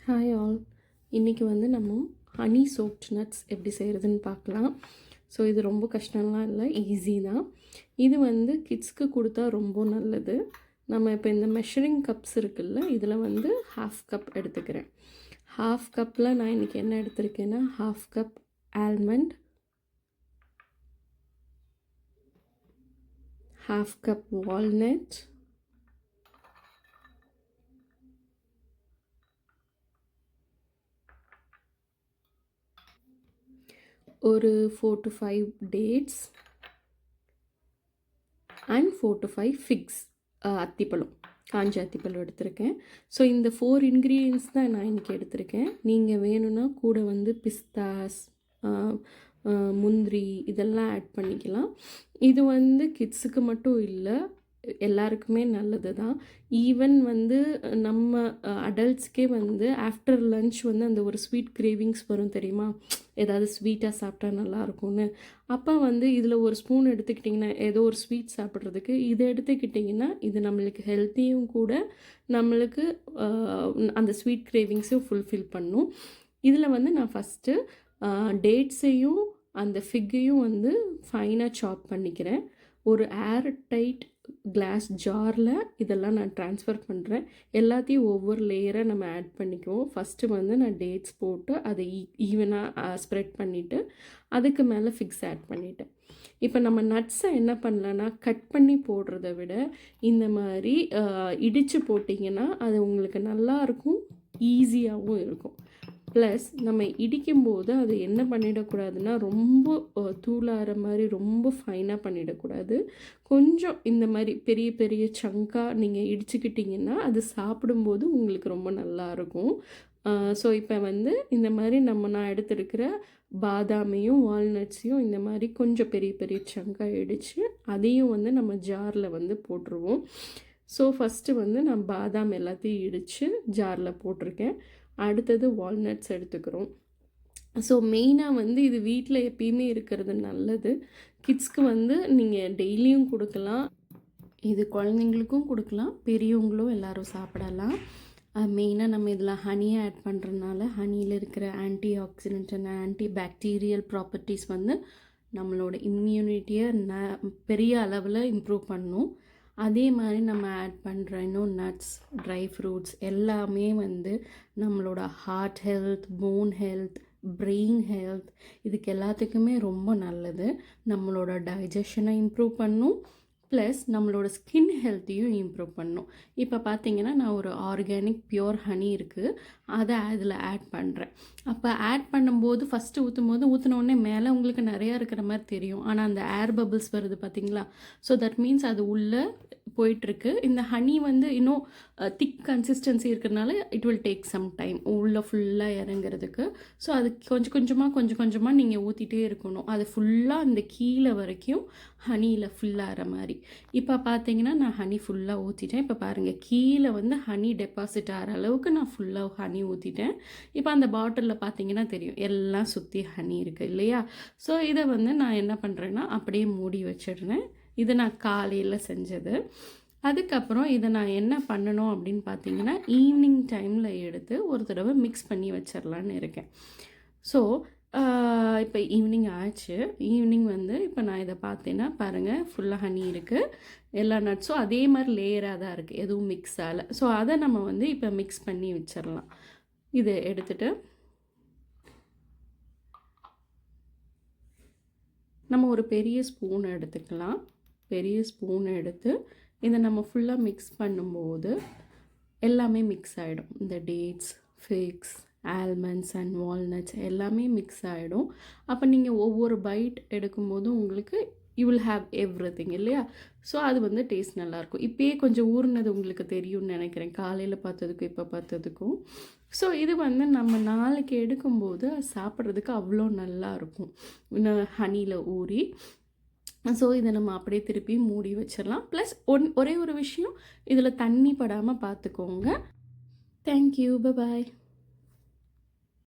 Hi all. இன்றைக்கி வந்து நம்ம ஹனி சோப்ட் நட்ஸ் எப்படி செய்கிறதுன்னு பார்க்கலாம். ஸோ இது ரொம்ப கஷ்டம்லாம் இல்லை, ஈஸி தான். இது வந்து கிட்ஸ்க்கு கொடுத்தா ரொம்ப நல்லது. நம்ம இப்போ இந்த மெஷரிங் கப்ஸ் இருக்குல்ல, இதில் வந்து 1/2 கப் எடுத்துக்கிறேன். 1/2 கப்பில் நான் இன்றைக்கி என்ன எடுத்திருக்கேன்னா 1/2 கப் ஆல்மண்ட், 1/2 கப் வால்நட், ஒரு 4 to 5 dates and 4 to 5 fix, அத்திப்பழம், காஞ்ச அத்திப்பழம் எடுத்திருக்கேன். ஸோ இந்த 4 இன்க்ரீடியன்ஸ் தான் நான் இன்றைக்கி எடுத்திருக்கேன். நீங்கள் வேணும்னா கூட வந்து பிஸ்தாஸ், முந்திரி இதெல்லாம் ஆட் பண்ணிக்கலாம். இது வந்து கிட்ஸுக்கு மட்டும் இல்லை, எல்லாருக்குமே நல்லது தான். ஈவன் வந்து நம்ம அடல்ட்ஸ்க்கே வந்து ஆஃப்டர் லன்ச் வந்து அந்த ஒரு ஸ்வீட் கிரேவிங்ஸ் வரும் தெரியுமா, ஏதாவது ஸ்வீட்டாக சாப்பிட்டா நல்லாயிருக்கும்னு. அப்போ வந்து இதில் ஒரு ஸ்பூன் எடுத்துக்கிட்டிங்கன்னா, ஏதோ ஒரு ஸ்வீட் சாப்பிட்றதுக்கு இதை எடுத்துக்கிட்டிங்கன்னா இது நம்மளுக்கு ஹெல்த்தியும் கூட, நம்மளுக்கு அந்த ஸ்வீட் கிரேவிங்ஸையும் ஃபுல்ஃபில் பண்ணும். இதில் வந்து நான் ஃபஸ்ட்டு டேட்ஸையும் அந்த ஃபிக்கையும் வந்து ஃபைனாக சாப் பண்ணிக்கிறேன். ஒரு ஏர் டைட் கிளாஸ் ஜாரில் இதெல்லாம் நான் ட்ரான்ஸ்ஃபர் பண்ணுறேன். எல்லாத்தையும் ஒவ்வொரு லேயராக நம்ம ஆட் பண்ணிக்குவோம். ஃபஸ்ட்டு வந்து நான் டேட்ஸ் போட்டு அதை ஈவனாக ஸ்ப்ரெட் பண்ணிவிட்டு அதுக்கு மேலே ஃபிக்ஸ் ஆட் பண்ணிவிட்டேன். இப்போ நம்ம நட்ஸை என்ன பண்ணலான்னா, கட் பண்ணி போடுறத விட இந்த மாதிரி இடித்து போட்டிங்கன்னா அது உங்களுக்கு நல்லாயிருக்கும், ஈஸியாகவும் இருக்கும். ப்ளஸ் நம்ம இடிக்கும்போது அது என்ன பண்ணிடக்கூடாதுன்னா, ரொம்ப தூளாகிற மாதிரி ரொம்ப ஃபைனாக பண்ணிடக்கூடாது. கொஞ்சம் இந்த மாதிரி பெரிய பெரிய சங்காக நீங்கள் இடிச்சுக்கிட்டிங்கன்னா அது சாப்பிடும்போது உங்களுக்கு ரொம்ப நல்லாயிருக்கும். ஸோ இப்போ வந்து இந்த மாதிரி நான் எடுத்துருக்கிற பாதாமையும் வால்நட்ஸையும் இந்த மாதிரி கொஞ்சம் பெரிய பெரிய சங்காக இடித்து அதையும் வந்து நம்ம ஜாரில் வந்து போட்டுருவோம். ஸோ ஃபஸ்ட்டு வந்து நான் பாதாம் எல்லாத்தையும் இடித்து ஜாரில் போட்டிருக்கேன். அடுத்தது வால்நட்ஸ் எடுத்துக்கிறோம். ஸோ மெயினாக வந்து இது வீட்டில் எப்பயுமே இருக்கிறது நல்லது. கிட்ஸ்க்கு வந்து நீங்கள் டெய்லியும் கொடுக்கலாம், இது குழந்தைங்களுக்கும் கொடுக்கலாம், பெரியவங்களும் எல்லோரும் சாப்பிடலாம். மெயினாக நம்ம இதில் ஹனியை ஆட் பண்ணுறதுனால ஹனியில் இருக்கிற anti accident and anti bacterial properties வந்து நம்மளோட இம்யூனிட்டியை பெரிய அளவில் இம்ப்ரூவ் பண்ணும். அதே மாதிரி நம்ம ஆட் பண்ணுற இன்னும் நட்ஸ், ட்ரை ஃப்ரூட்ஸ் எல்லாமே வந்து நம்மளோட heart health, bone health, brain health இதுக்கு எல்லாத்துக்குமே ரொம்ப நல்லது. நம்மளோட டைஜஷனை இம்ப்ரூவ் பண்ணும், ப்ளஸ் நம்மளோட ஸ்கின் ஹெல்த்தையும் இம்ப்ரூவ் பண்ணும். இப்போ பார்த்தீங்கன்னா நான் ஒரு ஆர்கானிக் பியூர் ஹனி இருக்குது, அதை அதில் ஆட் பண்ணுறேன். அப்போ ஆட் பண்ணும்போது ஃபஸ்ட்டு ஊற்றினோடனே மேலே உங்களுக்கு நிறையா இருக்கிற மாதிரி தெரியும், ஆனால் அந்த ஏர் பபிள்ஸ் வருது பார்த்தீங்களா. ஸோ தட் மீன்ஸ் அது உள்ளே போயிட்டுருக்கு. இந்த ஹனி வந்து இன்னும் திக் கன்சிஸ்டன்சி இருக்கிறதுனால it will take some time உள்ளே ஃபுல்லாக இறங்குறதுக்கு. ஸோ அது கொஞ்சம் கொஞ்சமாக நீங்கள் ஊற்றிட்டே இருக்கணும், அது ஃபுல்லாக அந்த கீழே வரைக்கும் ஹனியில் ஃபுல்லாகிற மாதிரி. இப்போ பார்த்தீங்கன்னா நான் ஹனி ஃபுல்லாக ஊற்றிட்டேன். இப்போ பாருங்கள், கீழே வந்து ஹனி டெபாசிட் ஆகிற அளவுக்கு நான் ஃபுல்லாக ஹனி ஊற்றிட்டேன். இப்போ அந்த பாட்டிலில் பார்த்தீங்கன்னா தெரியும் எல்லாம் சுற்றி ஹனி இருக்குது இல்லையா. ஸோ இதை வந்து நான் என்ன பண்ணுறேன்னா அப்படியே மூடி வச்சிடுறேன். இது நான் காலையில் செஞ்சது. அதுக்கப்புறம் இதை நான் என்ன பண்ணணும் அப்படின்னு பார்த்தீங்கன்னா, ஈவினிங் டைமில் எடுத்து ஒரு தடவை மிக்ஸ் பண்ணி வச்சிடலான்னு இருக்கேன். ஸோ இப்போ ஈவினிங் ஆச்சு. ஈவினிங் வந்து இப்போ நான் இதை பார்த்தேன்னா பாருங்கள், ஃபுல்லாக ஹனி இருக்குது, எல்லா நட்ஸும் அதே மாதிரி லேயராக தான் இருக்குது, எதுவும் மிக்ஸ் ஆகலை. ஸோ அதை நம்ம வந்து இப்போ மிக்ஸ் பண்ணி வச்சிடலாம். இதை எடுத்துகிட்டு நம்ம ஒரு பெரிய ஸ்பூன் எடுத்துக்கலாம். பெரிய ஸ்பூன் எடுத்து இதை நம்ம ஃபுல்லாக மிக்ஸ் பண்ணும்போது எல்லாமே மிக்ஸ் ஆகிடும். இந்த dates, fix, almonds and walnuts எல்லாமே மிக்ஸ் ஆகிடும். அப்போ நீங்கள் ஒவ்வொரு பைட் எடுக்கும்போதும் உங்களுக்கு யூ வில் ஹாவ் எவ்ரிதிங் இல்லையா. ஸோ அது வந்து டேஸ்ட் நல்லாயிருக்கும். இப்போயே கொஞ்சம் ஊறினது உங்களுக்கு தெரியும்னு நினைக்கிறேன், காலையில் பார்த்ததுக்கும் இப்போ பார்த்ததுக்கும். ஸோ இது வந்து நம்ம நாளைக்கு எடுக்கும்போது சாப்பிட்றதுக்கு அவ்வளோ நல்லாயிருக்கும் ஹனியில் ஊறி. ஸோ இதை நம்ம அப்படியே திருப்பி மூடி வச்சிடலாம். ப்ளஸ் ஒரே ஒரு விஷயம், இதில் தண்ணி படாமல் பார்த்துக்கோங்க. தேங்க்யூ, பாய்.